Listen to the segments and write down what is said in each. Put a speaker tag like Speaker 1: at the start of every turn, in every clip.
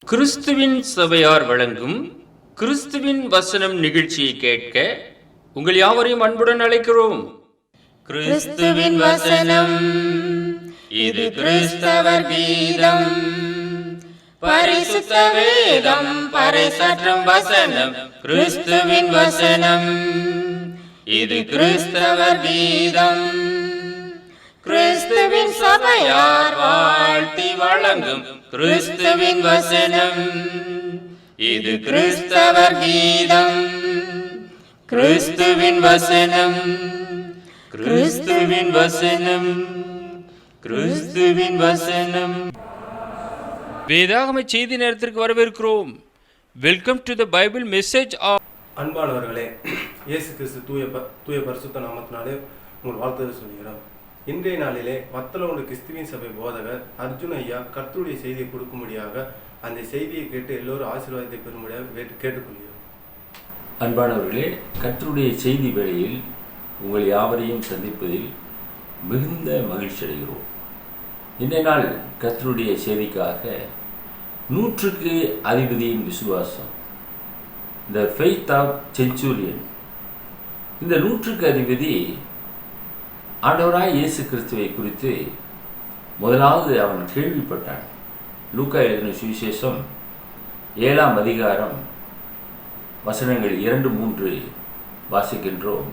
Speaker 1: கிறிஸ்துவின் சபையார் வழங்கும் கிறிஸ்துவின் வசனம் நிகழ்ச்சியை கேட்க உங்கள் யாவரையும் அன்புடன் அழைக்கிறோம்.
Speaker 2: கிறிஸ்துவின் வசனம், இது கிறிஸ்தவர் கீதம். பரிசுத்த வேதம் பறைசாற்றும் வசனம், கிறிஸ்துவின் வசனம், இது கிறிஸ்தவர் கீதம். கிறிஸ்துவின் சபையார் வாழ்த்தி வழங்கும் கிறிஸ்துவின் வசனம், இது கிறிஸ்தவர் கீதம். கிறிஸ்துவின் வசனம், கிறிஸ்துவின் வசனம், கிறிஸ்துவின் வசனம்.
Speaker 1: வேதாகம செய்தி நேரத்திற்கு வரவேற்கிறோம். Welcome to the Bible message.
Speaker 3: அன்பானவர்களே, இயேசு கிறிஸ்து தூய பரிசுத்த நாமத்தினாலே உங்கள் வாழ்த்துதல் சொல்கிறோம். இன்றைய நாளிலே வத்தலோடு கிறிஸ்துவின் சபை போதகர் அர்ஜுன் ஐயா கர்த்தருடைய செய்தியை கொடுக்கும்படியாக அந்த செய்தியை கேட்டு எல்லோரும் ஆசீர்வாதத்தை பெறும்படியாக கேட்டுக்கொள்கிறோம்.
Speaker 4: அன்பானவர்களே, கர்த்தருடைய செய்தி வேளையில் உங்கள் யாவரையும் சந்திப்பதில் மிகுந்த மகிழ்ச்சி அடைகிறோம். இன்றைய நாள் கர்த்தருடைய செய்திக்காக 100க்கு அதிபதியின் விசுவாசம், த ஃபெய்த் ஆஃப் சென்ச்சுரியன். இந்த 100க்கு அதிபதி ஆண்டவராய் இயேசு கிறிஸ்துவை குறித்து முதலாவது அவன் கேள்விப்பட்டான். லூக்கா எழுதின சுவிசேஷம் 7ஆம் அதிகாரம் வசனங்கள் 2-3 வாசிக்கின்றோம்.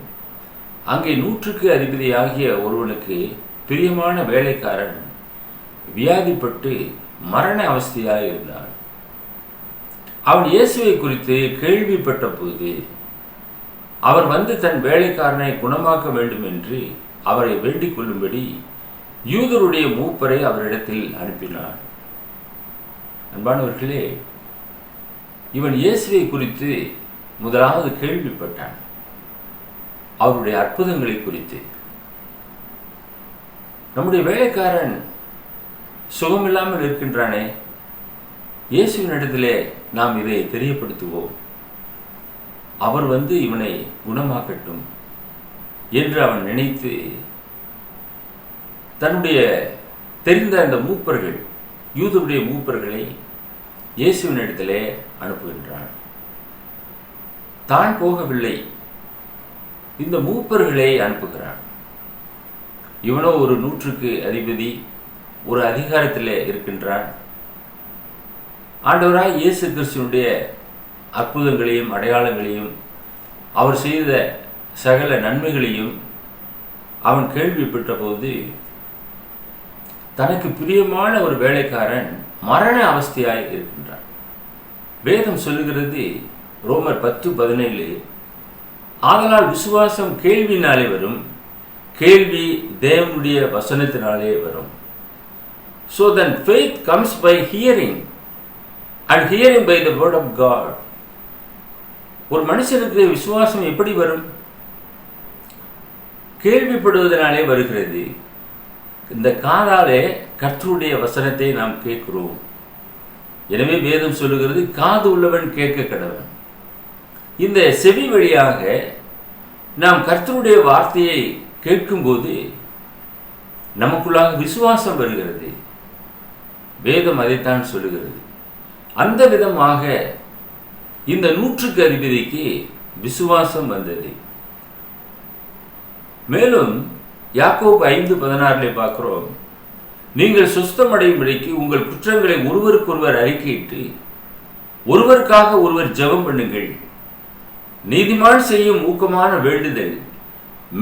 Speaker 4: அங்கே 100க்கு அதிபதியாகிய ஒருவனுக்கு பிரியமான வேலைக்காரன் வியாதிப்பட்டு மரண அவஸ்தையாக இருந்தான். அவன் இயேசுவை குறித்து கேள்விப்பட்ட போது அவர் வந்து தன் வேலைக்காரனை குணமாக்க வேண்டும் என்று அவரை வேண்டிக் கொள்ளும்படி யூதருடைய மூப்பரை அவரிடத்தில் அனுப்பினான். அன்பானவர்களே, இவன் இயேசுவை குறித்து முதலாவது கேள்விப்பட்டான், அவருடைய அற்புதங்களை குறித்து. நம்முடைய வேலைக்காரன் சுகமில்லாமல் இருக்கின்றானே, இயேசுவின் இடத்திலே நாம் இதை தெரியப்படுத்துவோம், அவர் வந்து இவனை குணமாக்கட்டும் என்று அவன் நினைத்து தன்னுடைய தெரிந்த அந்த மூப்பர்கள், யூதருடைய மூப்பர்களை இயேசுவின் இடத்திலே அனுப்புகின்றான். தான் போகவில்லை, இந்த மூப்பர்களை அனுப்புகிறான். இவனோ ஒரு 100க்கு அதிபதி, ஒரு அதிகாரத்திலே இருக்கின்றான். ஆண்டவராய் இயேசு கிறிஸ்துவினுடைய அற்புதங்களையும் அடையாளங்களையும் அவர் செய்த சகல நன்மைகளையும் அவன் கேள்விப்பட்ட போது தனக்கு பிரியமான ஒரு வேலைக்காரன் மரண அவஸ்தையாய் இருக்கின்றான். வேதம் சொல்லுகிறது, ரோமர் 10:17, ஆதலால் விசுவாசம் கேள்வினாலே வரும், கேள்வி தேவனுடைய வசனத்தினாலே வரும். So then faith comes by hearing and hearing by the word of God. ஒரு மனுஷனுக்கு விசுவாசம் எப்படி வரும்? கேள்விப்படுவதனாலே வருகிறது. இந்த காதாலே கர்த்தருடைய வசனத்தை நாம் கேட்கிறோம். எனவே வேதம் சொல்லுகிறது, காது உள்ளவன் கேட்க கடவன். இந்த செவி வழியாக நாம் கர்த்தருடைய வார்த்தையை கேட்கும்போது நமக்குள்ளாக விசுவாசம் வருகிறது. வேதம் அதைத்தான் சொல்லுகிறது. அந்த விதமாக இந்த 100க்கு அதிபதிக்கு விசுவாசம் வந்தது. மேலும் யாக்கோபு 5:16 பார்க்கிறோம், நீங்கள் சுஸ்தமடையும்படிக்கு உங்கள் குற்றங்களை ஒருவருக்கொருவர் அறிக்கையிட்டு ஒருவருக்காக ஒருவர் ஜெபம் பண்ணுங்கள். நீதிமான் செய்யும் ஊக்கமான வேண்டுதல்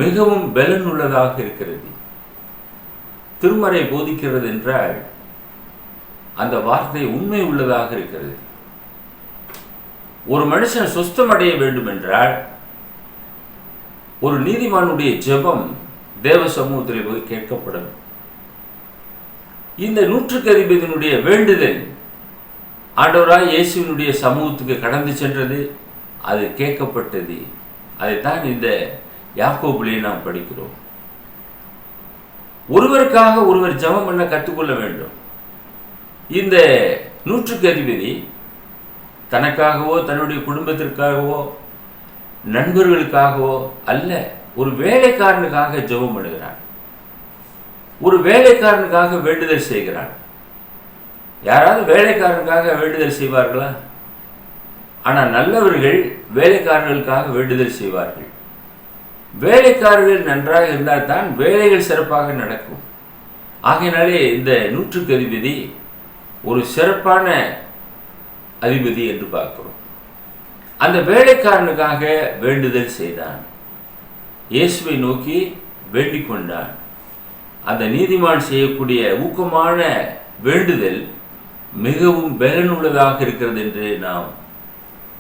Speaker 4: மிகவும் பலனுள்ளதாக இருக்கிறது. திருமறை போதிக்கிறது என்றால் அந்த வார்த்தை உண்மை உள்ளதாக இருக்கிறது. ஒரு மனுஷன் சுஸ்தமடைய வேண்டும் என்றால் ஒரு நீதிமானுடைய ஜெபம் தேவ சமூகத்திலே போய் கேட்கப்படும். இந்த 100க்கு அதிபதியினுடைய வேண்டுதல் ஆண்டவராய் இயேசுவினுடைய சமூகத்துக்கு கடந்து சென்றது, அது கேட்கப்பட்டது. அதைத்தான் இந்த யாக்கோபிலே நாம் படிக்கிறோம். ஒருவருக்காக ஒருவர் ஜெபம் பண்ண கற்றுக்கொள்ள வேண்டும். இந்த 100க்கு அதிபதி தனக்காகவோ தன்னுடைய குடும்பத்திற்காகவோ நண்பர்களுக்காகவோ அல்ல, ஒரு வேலைக்காரனுக்காக ஜெபம் பண்ணுகிறான். ஒரு வேலைக்காரனுக்காக வேண்டுதல் செய்கிறான். யாராவது வேலைக்காரருக்காக வேண்டுதல் செய்வார்களா? ஆனால் நல்லவர்கள் வேலைக்காரர்களுக்காக வேண்டுதல் செய்வார்கள். வேலைக்காரர்கள் நன்றாக இருந்தால் தான் வேலைகள் சிறப்பாக நடக்கும். ஆகையினாலே இந்த நூற்றுக்கு அதிபதி ஒரு சிறப்பான அதிபதி என்று பார்க்கிறோம். அந்த வேலைக்காரனுக்காக வேண்டுதல் செய்தான். இயேசுவை நோக்கி வேண்டிக் கொண்டான். அந்த நீதிமான் செய்யக்கூடிய ஊக்கமான வேண்டுதல் மிகவும் பலனுள்ளதாக இருக்கிறது என்று நாம்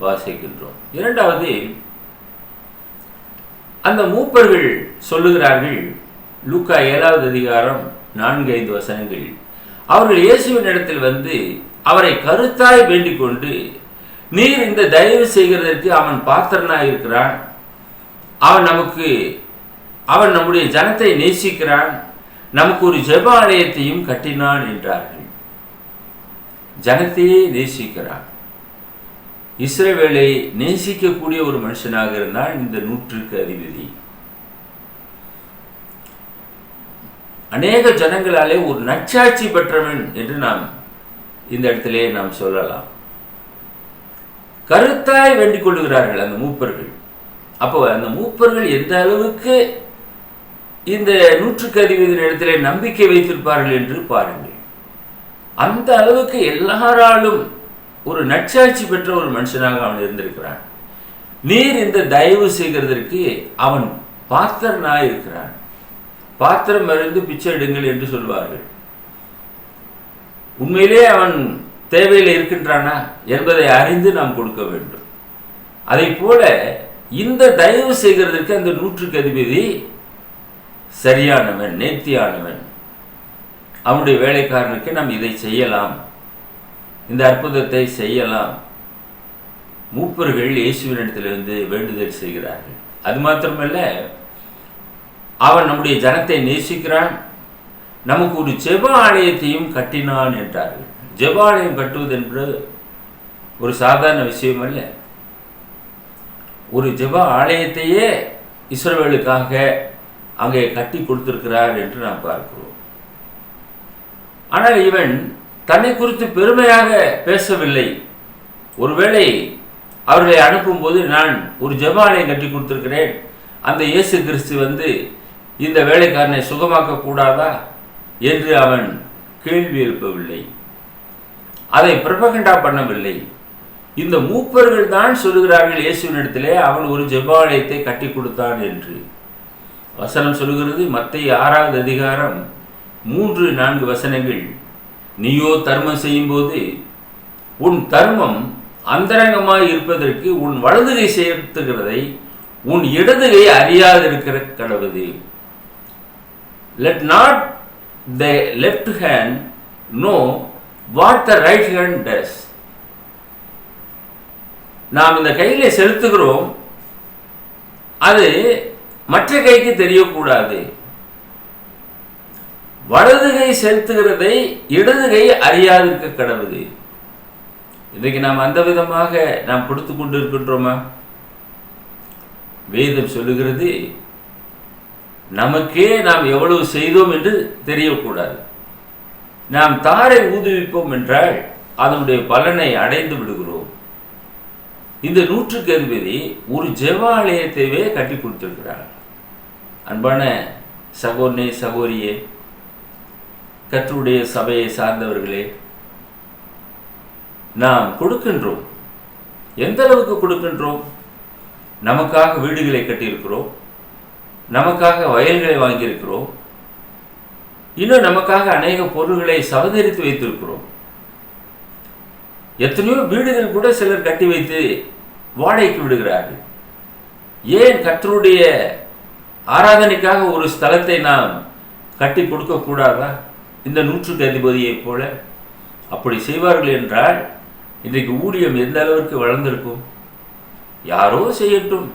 Speaker 4: வாசிக்கின்றோம். இரண்டாவது, அந்த மூப்பர்கள் சொல்லுகிறார்கள், லூக்கா 7வது அதிகாரம் 4-5 வசனங்கள், அவர்கள் இயேசுவின் இடத்தில் வந்து அவரை கருத்தாய் வேண்டிக் கொண்டு, நீர் இந்த தயவு செய்கிறதற்கு அவன் பாத்திரனாய் இருக்கிறான், அவன் நம்முடைய ஜனத்தை நேசிக்கிறான், நமக்கு ஒரு ஜெப ஆலயத்தையும் கட்டினான் என்றார்கள். ஜனத்தையே நேசிக்கிறான். இஸ்ரவேலை நேசிக்கக்கூடிய ஒரு மனுஷனாக இருந்தால் இந்த நூற்றுக்கு அதிபதி. அநேக ஜனங்களாலே ஒரு நற்சாட்சி பெற்றவன் என்று நாம் இந்த இடத்திலே நாம் சொல்லலாம். கருத்தாய் வேண்டிக் கொள்ளுகிறார்கள் அந்த மூப்பர்கள். அப்போ அந்த மூப்பர்கள் எந்த அளவுக்கு இந்த நூற்றுக்கு அதிபதியின் இடத்திலே நம்பிக்கை வைத்திருப்பார்கள் என்று பாருங்கள். அந்த அளவுக்கு எல்லாராலும் ஒரு நற்சாட்சி பெற்ற ஒரு மனுஷனாக அவன் இருந்திருக்கிறான். நீர் இந்த தயவு செய்கிறதற்கு அவன் பாத்திரனாய் இருக்கிறான். பாத்திரம் அறிந்து பிச்சை எடுங்கள் என்று சொல்வார்கள். உண்மையிலே அவன் தேவையில் இருக்கின்றானா என்பதை அறிந்து நாம் கொடுக்க வேண்டும். அதை போல இந்த தயவு செய்கிறதற்கு அந்த நூற்றுக்கு அதிபதி சரியானவன், நேர்த்தியானவன். அவனுடைய வேலைக்காரனுக்கு நாம் இதை செய்யலாம், இந்த அற்புதத்தை செய்யலாம். மூப்பர்கள் இயேசுவினிடத்திலிருந்து வேண்டுதல் செய்கிறார்கள். அது மாத்திரமல்ல, அவன் நம்முடைய ஜனத்தை நேசிக்கிறான், நமக்கு ஒரு ஜெப ஆலயத்தையும் கட்டினான் என்றார்கள். ஜெப ஆலயம் கட்டுவது என்பது ஒரு சாதாரண விஷயம் அல்ல. ஒரு ஜெப ஆலயத்தையே இஸ்ரவேலுக்காக அங்கே கட்டி கொடுத்திருக்கிறார் என்று நாம் பார்க்கிறோம். ஆனால் இவன் தன்னை குறித்து பெருமையாக பேசவில்லை. ஒருவேளை அவர்களை அனுப்பும்போது, நான் ஒரு ஜெப ஆலயம் கட்டி கொடுத்திருக்கிறேன், அந்த இயேசு கிறிஸ்து வந்து இந்த வேலைக்காரனை சுகமாக்க கூடாதா என்று அவன் கேள்வி எழுப்பவில்லை. அதை பிரபகண்டா பண்ணவில்லை. இந்த மூப்பர்கள் தான் சொல்லுகிறார்கள் இயேசுவினிடத்திலே அவன் ஒரு ஜெப ஆலயத்தை கட்டி கொடுத்தான் என்று. வசனம் சொல்லுகிறது, மத்தேயு 6வது அதிகாரம் 3-4 வசனங்கள், நீயோ தர்மம் செய்யும் போது உன் தர்மம் அந்தரங்கமாய் இருப்பதற்கு உன் வலதுகை சேர்த்துகிறதை உன் இடதுகை அறியாதிருக்கிற கடவுது. Let not the left hand know what the right hand does. நாம் இந்த கையில செலுத்துகிறோம், அது மற்ற கைக்கு தெரியக்கூடாது. வலதுகை செலுத்துகிறதை இடதுகை அறியாதிருக்க கடவுது. இன்றைக்கு நாம் அந்த விதமாக நாம் கொடுத்து கொண்டு இருக்கின்றோமா? வேதம் சொல்லுகிறது, நமக்கே நாம் எவ்வளவு செய்தோம் என்று தெரியக்கூடாது. நாம் தாரை ஊதுவிப்போம் என்றால் அதனுடைய பலனை அடைந்து விடுகிறோம். இந்த நூற்றுக்கு அதிபதி ஒரு ஜெப ஆலயத்தையே கட்டி கொடுத்திருக்கிறார். அன்பான சகோதரனே, சகோதரியே, கர்த்தருடைய சபையை சார்ந்தவர்களே, நாம் கொடுக்கின்றோம். எந்த அளவுக்கு கொடுக்கின்றோம்? நமக்காக வீடுகளை கட்டியிருக்கிறோம், நமக்காக வயல்களை வாங்கியிருக்கிறோம், இன்னும் நமக்காக அநேக பொருள்களை சவதரித்து வைத்திருக்கிறோம். எத்தனையோ வீடுகள் கூட சிலர் கட்டி வைத்து வாடகைக்கு விடுகிறார்கள். ஏன் கர்த்தருடைய ஆராதனைக்காக ஒரு ஸ்தலத்தை நாம் கட்டி கொடுக்க கூடாதா? இந்த நூற்றுக்கு அதிபதியை போல அப்படி செய்வார்கள் என்றால் இன்றைக்கு ஊழியம் எந்த அளவிற்கு வளர்ந்திருக்கும்? யாரோ செய்யட்டும்,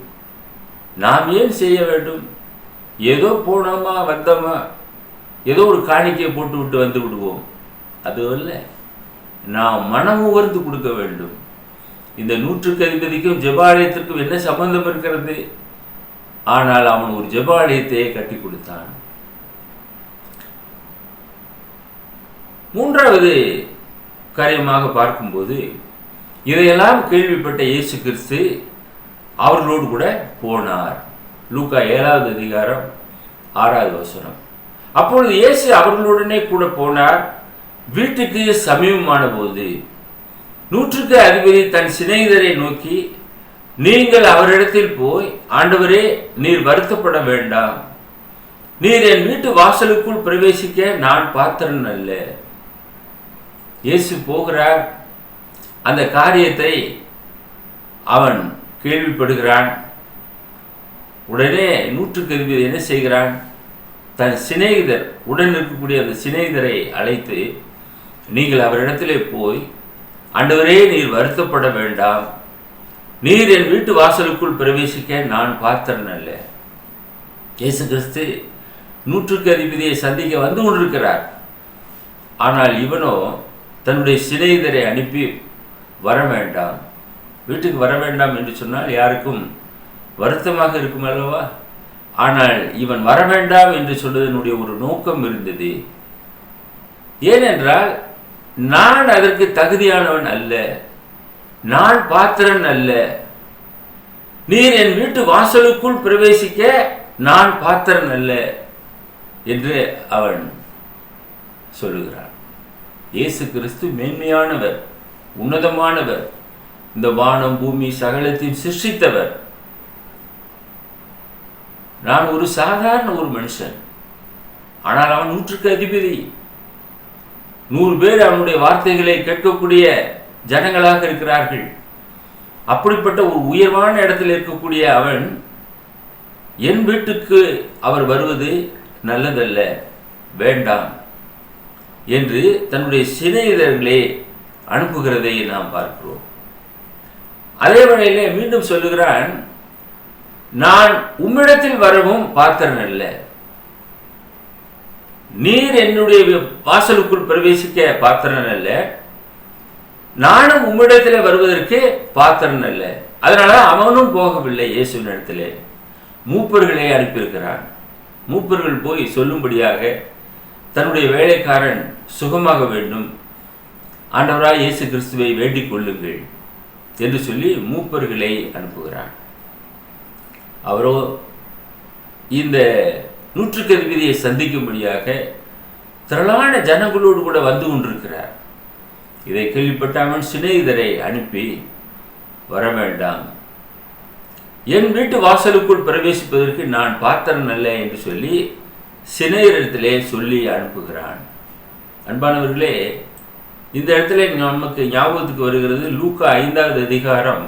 Speaker 4: நாம் ஏன் செய்ய வேண்டும்? ஏதோ போனோமா வந்தோமா, ஏதோ ஒரு காணிக்கையை போட்டு விட்டு வந்து விடுவோம். அது அல்ல, நாம் மனம் உவர்ந்து கொடுக்க வேண்டும். இந்த நூற்றுக்கு அதிபதிக்கும் ஜெபாலயத்திற்கும் என்ன சம்பந்தம் இருக்கிறது? ஆனால் அவன் ஒரு ஜெபாலயத்தையே கட்டி கொடுத்தான். மூன்றாவது காரியமாக பார்க்கும்போது இதையெல்லாம் கேள்விப்பட்ட இயேசு கிறிஸ்து அவர்களோடு கூட போனார். லூக்கா 7வது அதிகாரம் 6வது வசனம். அப்பொழுது இயேசு அவர்களுடனே கூட போனார். வீட்டுக்கு சமீபமான போது 100க்கு அதிபதி தன் சிநேகிதரை நோக்கி, நீங்கள் அவரிடத்தில் போய், ஆண்டவரே, நீர் வருத்தப்பட வேண்டாம், நீர் என் வீட்டு வாசலுக்குள் பிரவேசிக்க நான் பாத்திரன் அல்ல. இயேசு போகிறார். அந்த காரியத்தை அவன் கேள்விப்படுகிறான். உடனே 100க்கு அதிபதி என்ன செய்கிறான்? தன் சிநேகிதர், உடன் இருக்கக்கூடிய அந்த சிநேகிதரை அழைத்து, நீங்கள் அவரிடத்திலே போய், ஆண்டவரே, நீர் வருத்தப்பட வேண்டாம், நீர் என் வீட்டு வாசலுக்குள் பிரவேசிக்க நான் பாத்திரன் அல்ல. இயேசு கிறிஸ்து 100க்கு அதிபதியை சந்திக்க வந்து கொண்டிருக்கிறார். ஆனால் இவனோ தன்னுடைய சிநேகிதரை அனுப்பி வர வேண்டாம், வீட்டுக்கு வர வேண்டாம் என்று சொன்னால் யாருக்கும் வருத்தமாக இருக்கும் அல்லவா? ஆனால் இவன் வர வேண்டாம் என்று சொல்வதனுடைய ஒரு நோக்கம் இருந்தது. ஏனென்றால் நான் அதற்கு தகுதியானவன் அல்ல, நான் பாத்திரன் அல்ல, நீர் என் வீட்டு வாசலுக்குள் பிரவேசிக்க நான் பாத்திரன் அல்ல என்று அவன் சொல்லுகிறான். இயேசு கிறிஸ்து மேன்மையானவர், உன்னதமானவர், இந்த வானம் பூமி சகலத்தையும் சிருஷ்டித்தவர். நான் ஒரு சாதாரண ஒரு மனுஷன். ஆனால் அவன் 100க்கு அதிபதி. 100 பேர் அவனுடைய வார்த்தைகளை கேட்கக்கூடிய ஜனங்களாக இருக்கிறார்கள். அப்படிப்பட்ட ஒரு உயர்வான இடத்தில் இருக்கக்கூடிய அவன் என் வீட்டுக்கு அவர் வருவது நல்லதல்ல, வேண்டாம் என்று தன்னுடைய சிநேகிதர்களை அனுப்புகிறதை நாம் பார்க்கிறோம். அதே வகையிலே மீண்டும் சொல்லுகிறான், நான் உம்மிடத்தில் வரவும் பாத்திரன் அல்ல, நீர் என்னுடைய வாசலுக்குள் பிரவேசிக்க பாத்திரன் அல்ல, நானும் உம்மிடத்தில் வருவதற்கு பாத்திரன் அல்ல. அதனால அவனும் போகவில்லை. இயேசுவின் இடத்திலே மூப்பர்களை அனுப்பியிருக்கிறான். மூப்பர்கள் போய் சொல்லும்படியாக தன்னுடைய வேலைக்காரன் சுகமாக வேண்டும், ஆண்டவராய் இயேசு கிறிஸ்துவை வேண்டிக் கொள்ளுங்கள் என்று சொல்லி மூப்பர்களை அனுப்புகிறான். அவரோ இந்த 100க்கு அதிபதியை சந்திக்கும்படியாக திரளான ஜனங்களோடு கூட வந்து கொண்டிருக்கிறார். இதை கேள்விப்பட்ட அவன் சிநேகிதரை அனுப்பி, வர வேண்டாம், என் வீட்டு வாசலுக்குள் பிரவேசிப்பதற்கு நான் பாத்திரன் அல்ல என்று சொல்லி சிநேகிதரிடத்திலே சொல்லி அனுப்புகிறான். அன்பானவர்களே, இந்த இடத்துல நமக்கு ஞாபகத்துக்கு வருகிறது லூக்கா 5வது அதிகாரம்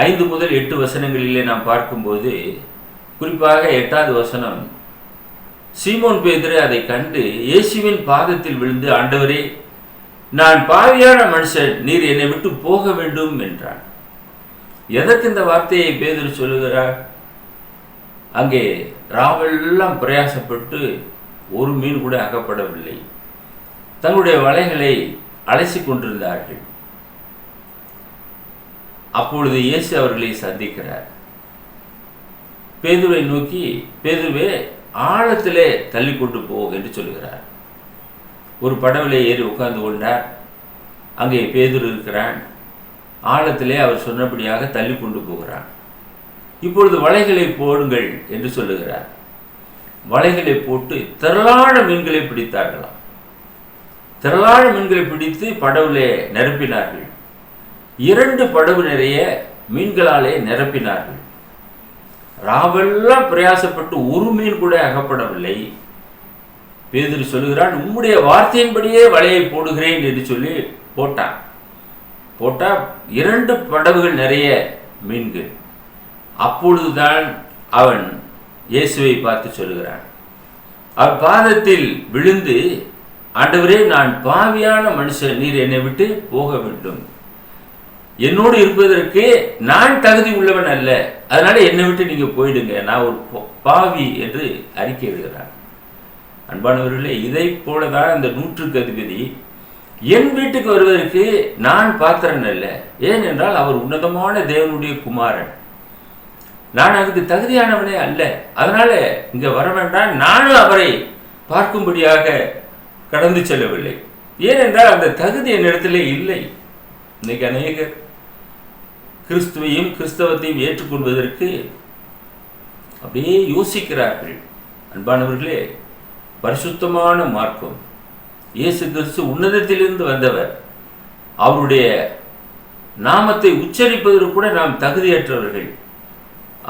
Speaker 4: 5 முதல் 8 வசனங்களிலே நாம் பார்க்கும்போது, குறிப்பாக 8வது வசனம், சீமோன் பேதுரு அதை கண்டு இயேசுவின் பாதத்தில் விழுந்து, ஆண்டவரே, நான் பாவியான மனுஷன், நீர் என்னை விட்டு போக வேண்டும் என்றான். எதற்கு இந்த வார்த்தையை பேதுரு சொல்லுகிறார்? அங்கே ராவெல்லாம் பிரயாசப்பட்டு ஒரு மீன் கூட அகப்படவில்லை. தங்களுடைய வலைகளை அலசி கொண்டிருந்தார்கள். அப்பொழுது இயேசு அவர்களை சந்திக்கிறார். பேதுருவை நோக்கி, பேதுருவே, ஆழத்திலே தள்ளி கொண்டு போ என்று சொல்லுகிறார். ஒரு படவிலே ஏறி உட்கார்ந்து கொண்டார். அங்கே பேதுரு இருக்கிறான். ஆழத்திலே அவர் சொன்னபடியாக தள்ளி கொண்டு போகிறான். இப்பொழுது வலைகளை போடுங்கள் என்று சொல்லுகிறார். வலைகளை போட்டு திரளான மீன்களை பிடித்தார்களாம். திரளான மீன்களை பிடித்து படவிலே நிரப்பினார்கள். 2 படகு நிறைய மீன்களாலே நிரப்பினார்கள். ராவெல்லாம் பிரயாசப்பட்டு ஒரு மீன் கூட அகப்படவில்லை. பேதுரு சொல்லுகிறான், உம்முடைய வார்த்தையின்படியே வலையை போடுகிறேன் என்று சொல்லி போட்டான். போட்டா 2 படகுகள் நிறைய மீன்கள். அப்பொழுதுதான் அவன் இயேசுவை பார்த்து சொல்லுகிறான். அவர் பாதத்தில் விழுந்து, ஆண்டவரே, நான் பாவியான மனுஷன், நீர் என்னை விட்டு போக வேண்டும், என்னோடு இருப்பதற்கு நான் தகுதி உள்ளவன் அல்ல, அதனால என்னை விட்டு நீங்க போயிடுங்க, நான் ஒரு பாவி என்று அறிக்கை விடுகிறான். அன்பானவர்களே, இதை போலதான் அந்த 100க்கு அதிபதி என் வீட்டுக்கு வருவதற்கு நான் பாத்திரன் அல்ல, ஏனென்றால் அவர் உன்னதமான தேவனுடைய குமாரன், நான் அதுக்கு தகுதியானவனே அல்ல, அதனால இங்க வர வேண்டாம், நானும் அவரை பார்க்கும்படியாக கடந்து செல்லவில்லை. ஏனென்றால் அந்த தகுதி என்னிடத்திலே இல்லை. இன்னைக்கு அநேகர் கிறிஸ்துவையும் கிறிஸ்தவத்தையும் ஏற்றுக்கொள்வதற்கு அப்படியே யோசிக்கிறார்கள். அன்பானவர்களே, பரிசுத்தமான மார்க்கம், இயேசு கிறிஸ்து உன்னதத்திலிருந்து வந்தவர், அவருடைய நாமத்தை உச்சரிப்பதற்கு கூட நாம் தகுதியற்றவர்கள்.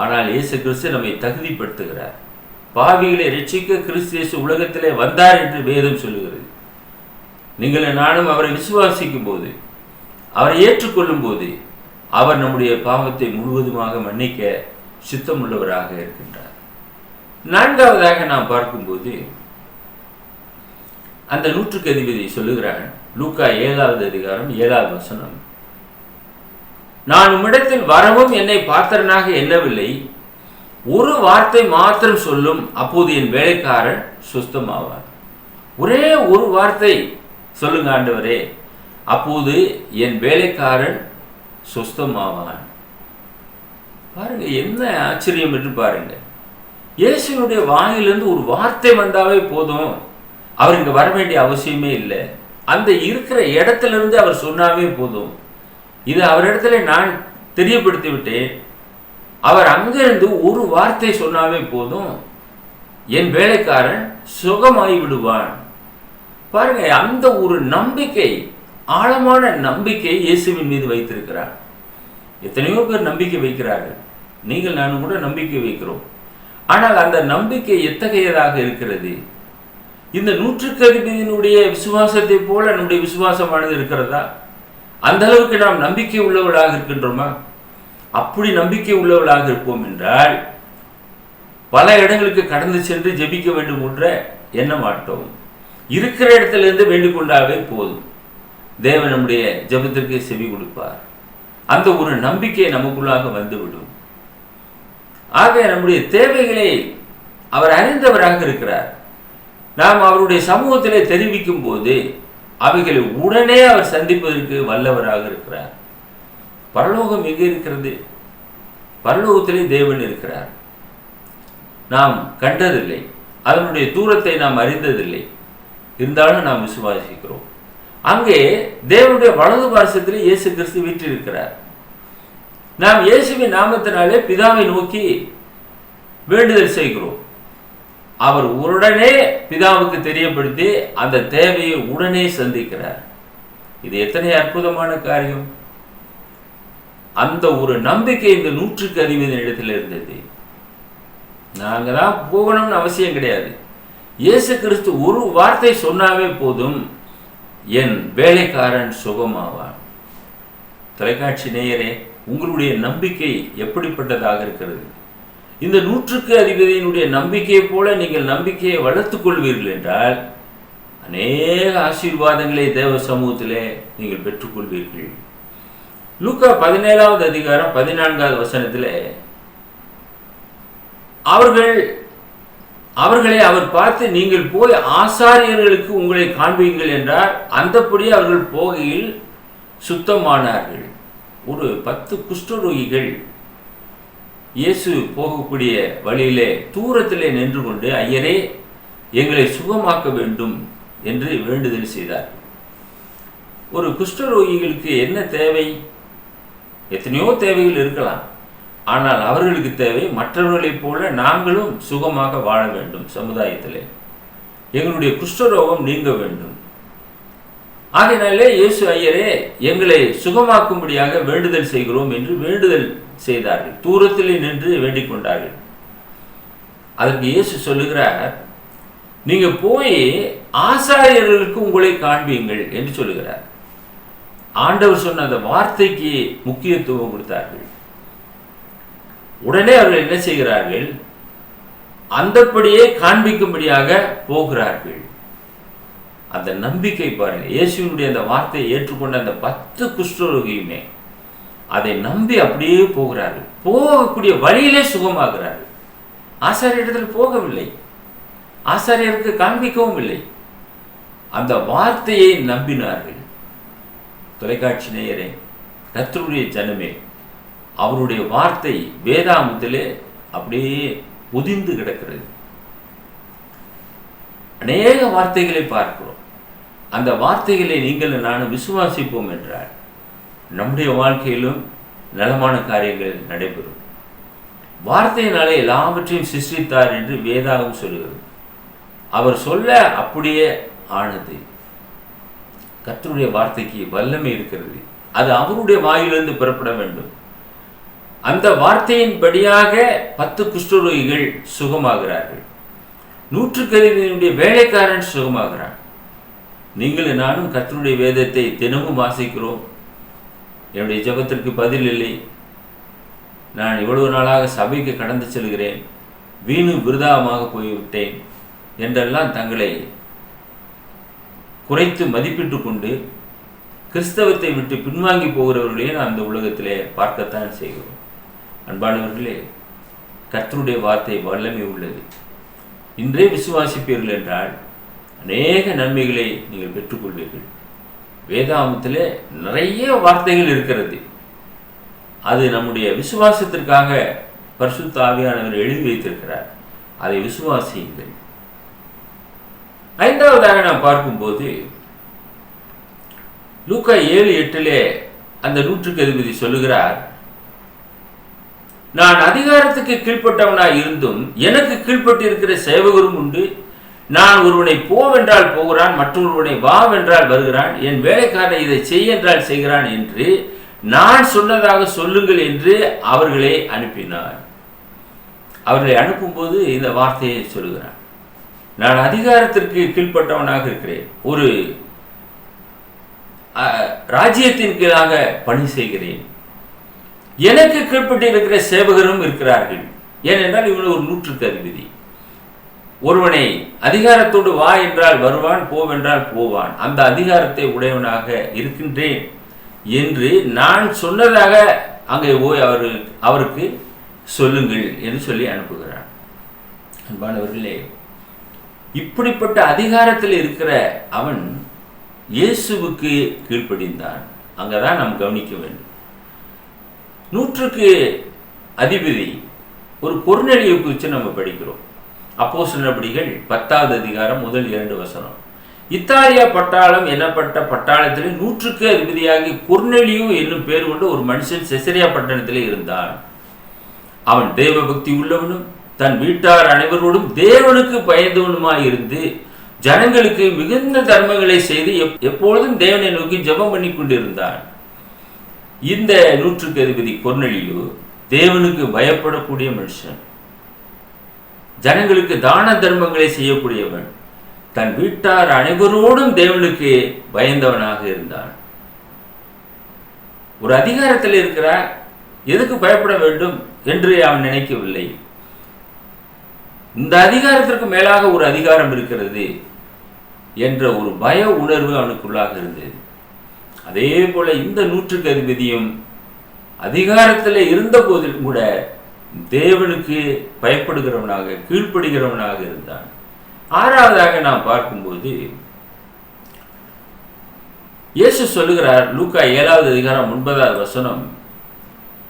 Speaker 4: ஆனால் இயேசு கிறிஸ்து நம்மை தகுதிப்படுத்துகிறார். பாவிகளை ரட்சிக்க கிறிஸ்து இயேசு உலகத்திலே வந்தார் என்று வேதம் சொல்லுகிறது. நீங்கள் நானும் அவரை விசுவாசிக்கும் போது, அவரை ஏற்றுக்கொள்ளும் போது, அவர் நம்முடைய பாவத்தை முழுவதுமாக மன்னிக்க சித்தமுள்ளவராக இருக்கின்றார். நான்காவதாக நாம் பார்க்கும்போது, அந்த நூற்றுக்கு அதிபதி சொல்லுகிறான், லூக்கா 7வது அதிகாரம் 7வது வசனம், நான் உம்மிடத்தில் வரவும் என்னை பார்த்தரனாக எண்ணவில்லை, ஒரு வார்த்தை மாத்திரம் சொல்லும், அப்போது என் வேலைக்காரன் சுஸ்தமாவார். ஒரே ஒரு வார்த்தை சொல்லுங்க ஆண்டவரே, அப்போது என் வேலைக்காரன் சுஸ்தமாவான். பாருங்க, என்ன ஆச்சரியம் என்று பாருங்க. இயேசுனுடைய வாயிலிருந்து ஒரு வார்த்தை வந்தாவே போதும், அவர் இங்க வர வேண்டிய அவசியமே இல்லை. அந்த இருக்கிற இடத்திலிருந்து அவர் சொன்னாவே போதும். இது அவரிடத்துல நான் தெரியப்படுத்தி விட்டேன். அவர் அங்கிருந்து ஒரு வார்த்தை சொன்னாவே போதும், என் வேலைக்காரன் சுகமாகி விடுவான். பாருங்க, அந்த ஒரு நம்பிக்கை, ஆழமான நம்பிக்கை இயேசுவின் மீது வைத்திருக்கிறார். எத்தனையோ பேர் நம்பிக்கை வைக்கிறார்கள், நீங்கள் நானும் கூட நம்பிக்கை வைக்கிறோம். ஆனால் அந்த நம்பிக்கை எத்தகையதாக இருக்கிறது? இந்த நூற்றுக்கு அதிபதியினுடைய விசுவாசத்தை போல நம்முடைய விசுவாசமானது இருக்கிறதா? அந்த அளவுக்கு நாம் நம்பிக்கை உள்ளவர்களாக இருக்கின்றோமா? அப்படி நம்பிக்கை உள்ளவர்களாக இருப்போம் என்றால் பல இடங்களுக்கு கடந்து சென்று ஜெபிக்க வேண்டும் என்ற எண்ண மாட்டோம். இருக்கிற இடத்திலிருந்து வேண்டிக் கொண்டாவே போதும், தேவன் நம்முடைய ஜெபத்திற்கு செவி கொடுப்பார். அந்த ஒரு நம்பிக்கை நமக்குள்ளாக வந்துவிடும். ஆக நம்முடைய தேவைகளை அவர் அறிந்தவராக இருக்கிறார். நாம் அவருடைய சமூகத்திலே தெரிவிக்கும் போது அவைகளை உடனே அவர் சந்திப்பதற்கு வல்லவராக இருக்கிறார். பரலோகம் எங்கே இருக்கிறது? பரலோகத்திலே தேவன் இருக்கிறார். நாம் கண்டதில்லை, அதனுடைய தூரத்தை நாம் அறிந்ததில்லை, இருந்தாலும் நாம் விசுவாசிக்கிறோம். அங்கே தேவனுடைய வலது பார்சத்திலே இயேசு கிறிஸ்து வீற்றிருக்கிறார். நாம் இயேசுவின் நாமத்தினாலே பிதாவை நோக்கி வேண்டுதல் செய்கிறோம். அவர் உடனே பிதாவுக்கு தெரியப்படுத்தி அந்த தேவையை உடனே சந்திக்கிறார். இது எத்தனை அற்புதமான காரியம்! அந்த ஒரு நம்பிக்கை இந்த நூற்றுக்கு அதிபதியின் இடத்தில் இருந்தது. நாங்க தான் போகணும்னு அவசியம் கிடையாது. இயேசு கிறிஸ்து ஒரு வார்த்தை சொன்னாவே போதும், என் வேலைக்காரன் சுகமாவான். தொலைக்காட்சி நேயரே, உங்களுடைய நம்பிக்கை எப்படிப்பட்டதாக இருக்கிறது? இந்த நூற்றுக்கு அதிபதியினுடைய நம்பிக்கையை போல நீங்கள் நம்பிக்கையை வளர்த்துக் கொள்வீர்கள் என்றால் அநேக ஆசீர்வாதங்களை தேவ சமூகத்திலே நீங்கள் பெற்றுக்கொள்வீர்கள். லூக்கா 17வது அதிகாரம் 14வது வசனத்திலே அவர்களை அவர் பார்த்து, நீங்கள் போய் ஆசாரியர்களுக்கு உங்களை காண்பீங்கள் என்றார். அந்தப்படி அவர்கள் போகையில் சுத்தமானார்கள். ஒரு 10 குஷ்டரோகிகள் இயேசு போகக்கூடிய வழியிலே தூரத்திலே நின்று கொண்டு, ஐயரே எங்களை சுகமாக்க வேண்டும் என்று வேண்டுதல் செய்தார். ஒரு குஷ்டரோகிகளுக்கு என்ன தேவை? எத்தனையோ தேவைகள் இருக்கலாம். ஆனால் அவர்களுக்கு தேவை, மற்றவர்களைப் போல நாங்களும் சுகமாக வாழ வேண்டும், சமுதாயத்திலே எங்களுடைய குஷ்டரோகம் நீங்க வேண்டும். ஆகையினாலே இயேசு, ஐயரே எங்களை சுகமாக்கும்படியாக வேண்டுதல் செய்கிறோம் என்று வேண்டுதல் செய்தார்கள். தூரத்திலே நின்று வேண்டிக் கொண்டார்கள். அதற்கு இயேசு சொல்லுகிறார், நீங்க போய் ஆசாரியர்களுக்கு உங்களை காண்பீங்கள் என்று சொல்லுகிறார். ஆண்டவர் சொன்ன அந்த வார்த்தைக்கு முக்கியத்துவம் கொடுத்தார்கள். உடனே அவர்கள் என்ன செய்கிறார்கள்? அந்தப்படியே காண்பிக்கும்படியாக போகிறார்கள். அந்த நம்பிக்கை பாருங்க. இயேசுவினுடைய அந்த வார்த்தையை ஏற்றுக்கொண்ட அந்த 10 குஷ்டரோகியுமே அதை நம்பி அப்படியே போகிறார்கள். போகக்கூடிய வழியிலே சுகமாகிறார்கள். ஆசாரியரிடத்தில் போகவில்லை, ஆசாரியருக்கு காண்பிக்கவும் இல்லை, அந்த வார்த்தையை நம்பினார்கள். தொலைக்காட்சி நேயரே, கர்த்தருடைய ஜனமே, அவருடைய வார்த்தை வேதாமத்திலே அப்படியே உதிர்ந்து கிடக்கிறது. அநேக வார்த்தைகளை பார்க்கிறோம். அந்த வார்த்தைகளை நீங்கள் நானும் விசுவாசிப்போம் என்றால் நம்முடைய வாழ்க்கையிலும் நலமான காரியங்கள் நடைபெறும். வார்த்தையினாலே எல்லாவற்றையும் சிருஷ்டித்தார் என்று வேதாகம் சொல்கிறது. அவர் சொல்ல அப்படியே ஆனது. கர்த்தருடைய வார்த்தைக்கு வல்லமை இருக்கிறது. அது அவருடைய வாயிலிருந்து புறப்பட வேண்டும். அந்த வார்த்தையின்படியாக 10 குஷ்டரோகிகள் சுகமாகிறார்கள். 100 வேலைக்காரன் சுகமாகிறான். நீங்கள் நானும் கர்த்தருடைய வேதத்தை தினமும் வாசிக்கிறோம். என்னுடைய ஜெபத்திற்கு பதில் இல்லை, நான் இவ்வளவு நாளாக சபைக்கு கடந்து செல்கிறேன், வீணு விருதாவாக போய்விட்டேன் என்றெல்லாம் தங்களை குறைத்து மதிப்பிட்டு கொண்டு கிறிஸ்தவத்தை விட்டு பின்வாங்கி போகிறவர்களே நாம் இந்த உலகத்திலே பார்க்கத்தான் செய்கிறோம். அன்பானவர்களே, கர்த்தருடைய வார்த்தை வல்லமை உள்ளது. இன்றே விசுவாசிப்பீர்கள் என்றால் அநேக நன்மைகளை நீங்கள் பெற்றுக்கொள்வீர்கள். வேதாகமத்திலே நிறைய வார்த்தைகள் இருக்கிறது. அது நம்முடைய விசுவாசத்திற்காக பரிசுத்த ஆவியானவர் எழுதி வைத்திருக்கிறார். அதை விசுவாசியுங்கள். 5வதாக நாம் பார்க்கும்போது லூக்கா 7:8 அந்த 100 சொல்லுகிறார், நான் அதிகாரத்துக்கு கீழ்ப்பட்டவனாய் இருந்தும் எனக்கு கீழ்ப்பட்டிருக்கிற சேவகரும் உண்டு. நான் ஒருவனை போவென்றால் போகிறான், மற்றொருவனை வாவென்றால் வருகிறான், என் வேலைக்காரனை இதை செய் என்றால் செய்கிறான் என்று நான் சொன்னதாக சொல்லுங்கள் என்று அவர்களை அனுப்பினார். அவர்களை அனுப்பும்போது இந்த வார்த்தையை சொல்லுகிறான், நான் அதிகாரத்திற்கு கீழ்ப்பட்டவனாக இருக்கிறேன், ஒரு ராஜ்யத்தின் கீழாக பணி செய்கிறேன், எனக்கு கீழ்ப்பட்டு இருக்கிற சேவகரும் இருக்கிறார்கள். ஏனென்றால் இவன் ஒரு 100 ஒருவனை அதிகாரத்தோடு வா என்றால் வருவான், போவென்றால் போவான், அந்த அதிகாரத்தை உடையவனாக இருக்கின்றேன் என்று நான் சொன்னதாக அங்கே போய் அவருக்கு சொல்லுங்கள் என்று சொல்லி அனுப்புகிறான். அன்பானவர்களே, இப்படிப்பட்ட அதிகாரத்தில் இருக்கிற அவன் இயேசுவுக்கு கீழ்ப்படிந்தான். அங்கதான் நாம் கவனிக்க வேண்டும். 100 அதிபதி ஒரு கொர்நேலியை குறித்து நம்ம படிக்கிறோம். அப்போஸ்தலர் நடபடிகள் 10வது அதிகாரம் முதல் 2 வசனம். இத்தாலியா பட்டாளம் எனப்பட்ட பட்டாளத்திலே 100 அதிபதியாகி கொர்நேலியு என்னும் பேர் கொண்ட ஒரு மனுஷன் செசரியா பட்டணத்திலே இருந்தான். அவன் தேவ பக்தி உள்ளவனும் தன் வீட்டார் அனைவரோடும் தேவனுக்கு பயந்தவனுமாயிருந்து ஜனங்களுக்கு மிகுந்த தர்மங்களை செய்து எப்பொழுதும் தேவனை நோக்கி ஜெபம் பண்ணி கொண்டிருந்தான். இந்த 100 அதிபதி கொர்நேலியு தேவனுக்கு பயப்படக்கூடிய மனுஷன், ஜனங்களுக்கு தான தர்மங்களை செய்யக்கூடியவன், தன் வீட்டார் அனைவரோடும் தேவனுக்கு பயந்தவனாக இருந்தான். ஒரு அதிகாரத்தில் இருக்கிறார், எதுக்கு பயப்பட வேண்டும் என்று அவன் நினைக்கவில்லை. இந்த அதிகாரத்திற்கு மேலாக ஒரு அதிகாரம் இருக்கிறது என்ற ஒரு பய உணர்வு அவனுக்குள்ளாக இருந்தது. அதே போல இந்த 100 அதிபதியும் அதிகாரத்தில் இருந்த போதிலும் கூட தேவனுக்கு பயப்படுகிறவனாக கீழ்ப்படுகிறவனாக இருந்தான். 6வதாக நாம் பார்க்கும்போது இயேசு சொல்லுகிறார், லூக்கா 7வது அதிகாரம் 9வது வசனம்,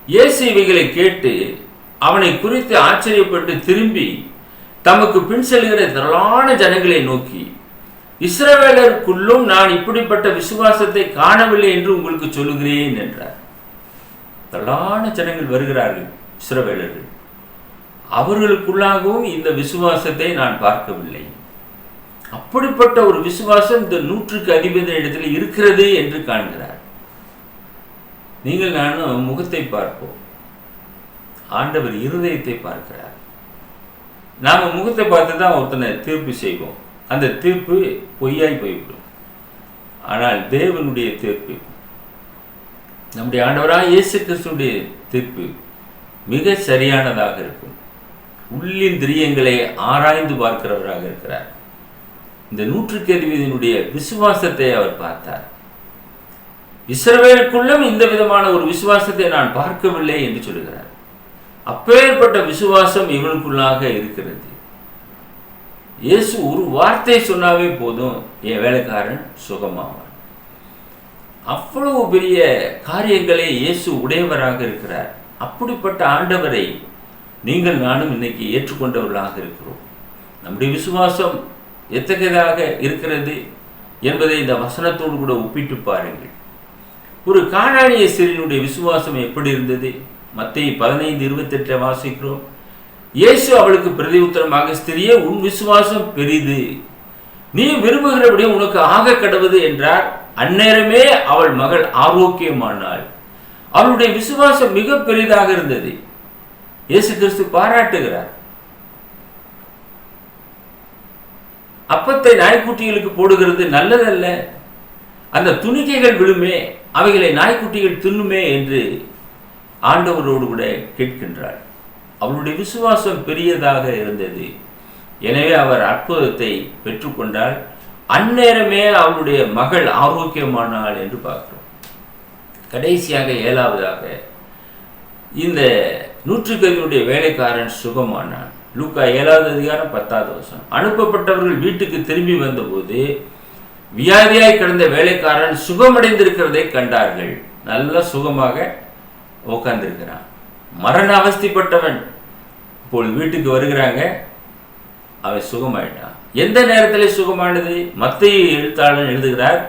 Speaker 4: இயேசு இவைகளை கேட்டு அவனை குறித்து ஆச்சரியப்பட்டு திரும்பி தமக்கு பின் செல்கிற திரளான ஜனங்களை நோக்கி, இஸ்ரவேலருக்குள்ளும் நான் இப்படிப்பட்ட விசுவாசத்தை காணவில்லை என்று உங்களுக்கு சொல்லுகிறேன் என்றார். திரளான ஜனங்கள் வருகிறார்கள், இஸ்ரவேலர்கள். அவர்களுக்குள்ளாகவும் இந்த விசுவாசத்தை நான் பார்க்கவில்லை. அப்படிப்பட்ட ஒரு விசுவாசம் இந்த 100 அதிபதி இடத்தில் இருக்கிறது என்று காண்கிறார். நீங்கள் நானும் முகத்தை பார்ப்போம், ஆண்டவர் இருதயத்தை பார்க்கிறார். நாம முகத்தை பார்த்து தான் ஒருத்தனை தீர்ப்பு செய்வோம். அந்த தீர்ப்பு பொய்யாய் போய்விடும். ஆனால் தேவனுடைய தீர்ப்பு, நம்முடைய ஆண்டவராக இயேசு கிறிஸ்துடைய தீர்ப்பு மிக சரியானதாக இருக்கும். உள்ளின் திரியங்களை ஆராய்ந்து பார்க்கிறவராக இருக்கிறார். இந்த 100 அதிபதியினுடைய விசுவாசத்தை அவர் பார்த்தார். இஸ்ரவேலுக்குள்ளும் இந்த விதமான ஒரு விசுவாசத்தை நான் பார்க்கவில்லை என்று சொல்லுகிறார். அப்பேற்பட்ட விசுவாசம் இவனுக்குள்ளாக இருக்கிறது. இயேசு ஒரு வார்த்தை சொன்னாவே போதும், என் வேலைக்காரன் சுகமாவான். அவ்வளவு பெரிய காரியங்களை இயேசு உடையவராக இருக்கிறார். அப்படிப்பட்ட ஆண்டவரை நீங்கள் நானும் இன்னைக்கு ஏற்றுக்கொண்டவர்களாக இருக்கிறோம். நம்முடைய விசுவாசம் எத்தகையதாக இருக்கிறது என்பதை இந்த வசனத்தோடு கூட ஒப்பிட்டு பாருங்கள். ஒரு கானானிய ஸ்திரீயினுடைய விசுவாசம் எப்படி இருந்தது? மத்தேயு 15:28 வாசிக்கிறோம். இயேசு அவளுக்கு பிரதி உத்தரமாக, ஸ்திரியே, உன் விசுவாசம் பெரிது, நீ விரும்புகிறபடி உனக்கு ஆக கடவுது என்றார். அந்நேரமே அவள் மகள் ஆரோக்கியமானாள். அவளுடைய விசுவாசம் மிக பெரிதாக இருந்தது. இயேசு கிறிஸ்து பாராட்டுகிறார். அப்பத்தை நாய்க்குட்டிகளுக்கு போடுகிறது நல்லதல்ல, அந்த துணிக்கைகள் விழுமே, அவைகளை நாய்க்குட்டிகள் தின்னுமே என்று ஆண்டவரோடு கூட கேட்கின்றார். அவளுடைய விசுவாசம் பெரியதாக இருந்தது. எனவே அவர் அற்புதத்தை பெற்றுக்கொண்டால் அந்நேரமே அவளுடைய மகள் ஆரோக்கியமானாள் என்று பார்க்கிறோம். கடைசியாக 7வதாக இந்த 100 வேலைக்காரன் சுகமானான். லூக்கா 7வது அதிகாரம் 10வது வசனம். அனுப்பப்பட்டவர்கள் வீட்டுக்கு திரும்பி வந்தபோது வியாதியாய் கிடந்த வேலைக்காரன் சுகமடைந்திருக்கிறதை கண்டார்கள். நல்ல சுகமாக உட்கார்ந்திருக்கிறான். மரண அவஸ்தைப்பட்டவன் இப்பொழுது வீட்டுக்கு வருகிறாங்க. அவன் சுகமாயிட்டான். எந்த நேரத்தில் சுகமானது? மத்தேயு எழுத்தாளன் எழுதுகிறார்,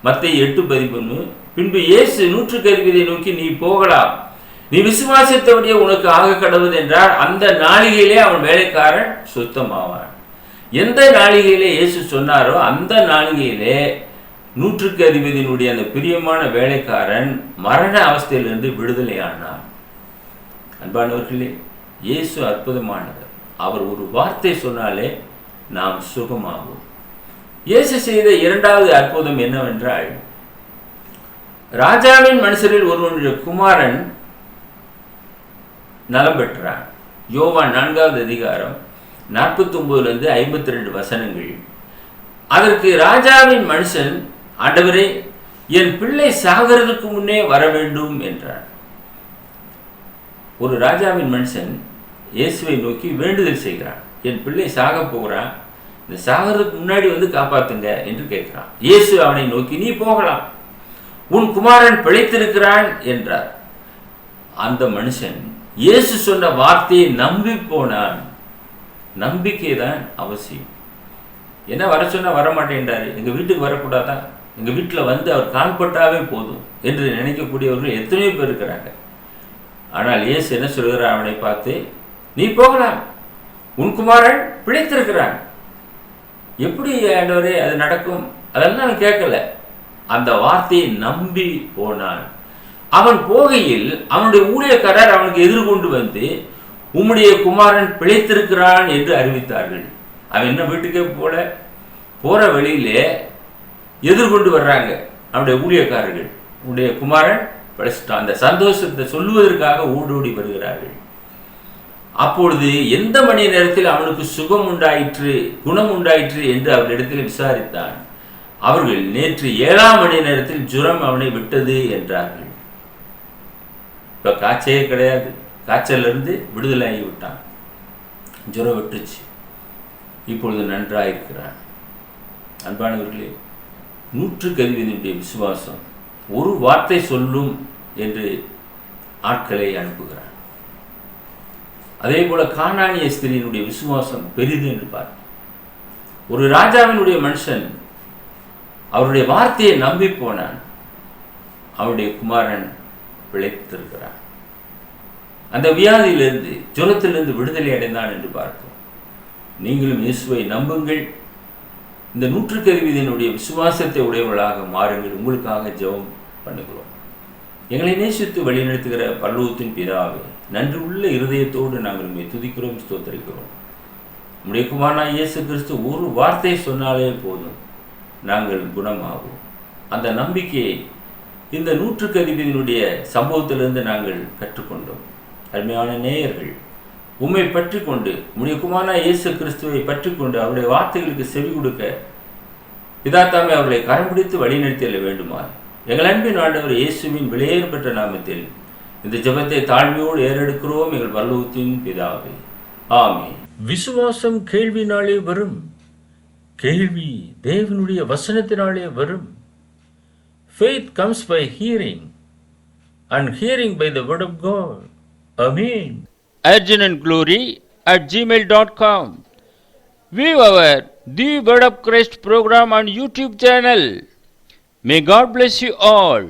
Speaker 4: மத்தேயு 8:13. பின்பு இயேசு 160 நோக்கி, நீ போகலாம், நீ விசுவாசித்தபடியே உனக்கு ஆக கடவுது என்றார். அந்த நாளிகையிலே அவன் வேலைக்காரன் சுத்தமாவான். எந்த நாளிகையிலே இயேசு சொன்னாரோ அந்த நாளிகையிலே 160 அந்த பிரியமான வேலைக்காரன் மரண அவஸ்தையிலிருந்து விடுதலையானான். அன்பானவர்களே, இயேசு அற்புதமானவர். அவர் ஒரு வார்த்தை சொன்னாலே நாம் சுகமாகும். இயேசு செய்த 2வது அற்புதம் என்னவென்றால், ராஜாவின் மனுஷரில் ஒருவனுடைய குமாரன் நலம் பெற்றான். யோவான் 4வது அதிகாரம் 49 52 வசனங்கள். அதற்கு ராஜாவின் மனுஷன், ஆண்டவரே, என் பிள்ளை சாகிறதுக்கு முன்னே வர வேண்டும் என்றான். ஒரு ராஜாவின் மனுஷன் இயேசுவை நோக்கி வேண்டுதல் செய்கிறான். என் பிள்ளை சாக போகிறான், இந்த சாகிறதுக்கு முன்னாடி வந்து காப்பாத்துங்க என்று கேட்கிறான். இயேசு அவனை நோக்கி, நீ போகலாம், உன் குமாரன் பிழைத்திருக்கிறான் என்றார். அந்த மனுஷன் இயேசு சொன்ன வார்த்தையை நம்பி போனான். நம்பிக்கை தான் அவசியம். என்ன வர சொன்னா வரமாட்டேன்றாரு, எங்க வீட்டுக்கு வரக்கூடாதா, எங்க வீட்டில் வந்து அவர் கால்பட்டாவே போதும் என்று நினைக்கக்கூடியவர்கள் எத்தனையோ பேர் இருக்கிறாங்க. ஆனால் இயேசு என்ன சொல்கிறார்? அவனை பார்த்து, நீ போகலாம், உன் குமாரன் பிழைத்திருக்கிறான். எப்படி ஆண்டவரே அது நடக்கும்? அதெல்லாம் அவன் கேட்கல. அந்த வார்த்தையை நம்பி போனான். அவன் போகையில் அவனுடைய ஊழியக்காரர் அவனுக்கு எதிர்கொண்டு வந்து, உம்முடைய குமாரன் பிழைத்திருக்கிறான் என்று அறிவித்தார்கள். அவன் என்ன வீட்டுக்கே போற வழியிலே எதிர்கொண்டு வர்றாங்க அவனுடைய ஊழியக்காரர்கள். உன்னுடைய குமாரன் பிழைச்சிட்டான். அந்த சந்தோஷத்தை சொல்லுவதற்காக ஓடோடி வருகிறார்கள். அப்பொழுது எந்த மணி நேரத்தில் அவனுக்கு சுகம் உண்டாயிற்று, குணம் உண்டாயிற்று என்று அவரிடத்தில் விசாரித்தான். அவர்கள், நேற்று 7ஆம் மணி நேரத்தில் ஜுரம் அவனை விட்டது என்றார்கள். இப்ப காய்ச்சலே கிடையாது, காய்ச்சல் இருந்து விடுதலை ஆகி விட்டான், ஜுரம் விட்டுச்சு, இப்பொழுது நன்றாயிருக்கிறான். அன்பானவர்களே, 160 விசுவாசம் ஒரு வார்த்தை சொல்லும் என்று ஆட்களை அனுப்புகிறான். அதே போல கானானிய ஸ்திரீயினுடைய விசுவாசம் பெரிது என்று பார்ப்போம். ஒரு ராஜாவினுடைய மனுஷன் அவருடைய வார்த்தையை நம்பி போனான். அவருடைய குமாரன் பிழைத்திருக்கிறான். அந்த வியாதியிலிருந்து, ஜுரத்திலிருந்து விடுதலை அடைந்தான் என்று பார்த்தோம். நீங்களும் இயேசுவை நம்புங்கள். இந்த 160 விசுவாசத்தை உடையவர்களாக மாறுங்கள். உங்களுக்காக ஜெபம் பண்ணுகிறோம். எங்களை நேசித்து வழிநடத்துகிற பரலோகத்தின் பிதாவே, நன்றி உள்ள இருதயத்தோடு நாங்கள் உண்மை துதிக்கிறோம், ஸ்தோத்திரிக்கிறோம். நம்முடைய குமாரனாகிய இயேசு கிறிஸ்து ஒரு வார்த்தை சொன்னாலே போதும், நாங்கள் குணமாகும். அந்த நம்பிக்கையை இந்த 160 சம்பவத்திலிருந்து நாங்கள் கற்றுக்கொண்டோம். அருமையான நேயர்கள், உம்மை பற்றி கொண்டு, உம்முடைய குமாரனாகிய இயேசு கிறிஸ்துவை பற்றி கொண்டு அவருடைய வார்த்தைகளுக்கு செவி கொடுக்க பிதாத்தாமே அவர்களை கரம் பிடித்து வழிநடத்திட வேண்டுமா? எங்கள் அன்பின் ஆண்டவர் இயேசுவின் விலையேற பெற்ற நாமத்தில் இந்த ஜெபத்தை தாழ்மையோடு ஏறெடுக்கிறோம், எங்கள் பரலோகத்தின் பிதாவே, ஆமென். விசுவாசம் கேள்வினாலே வரும், கேள்வி தேவனுடைய வசனத்தினாலே வரும். Faith comes by hearing, and hearing by the word of God. Amen.
Speaker 1: urgenandglory@gmail.com. View our The Word of Christ program on YouTube channel. May God bless you all.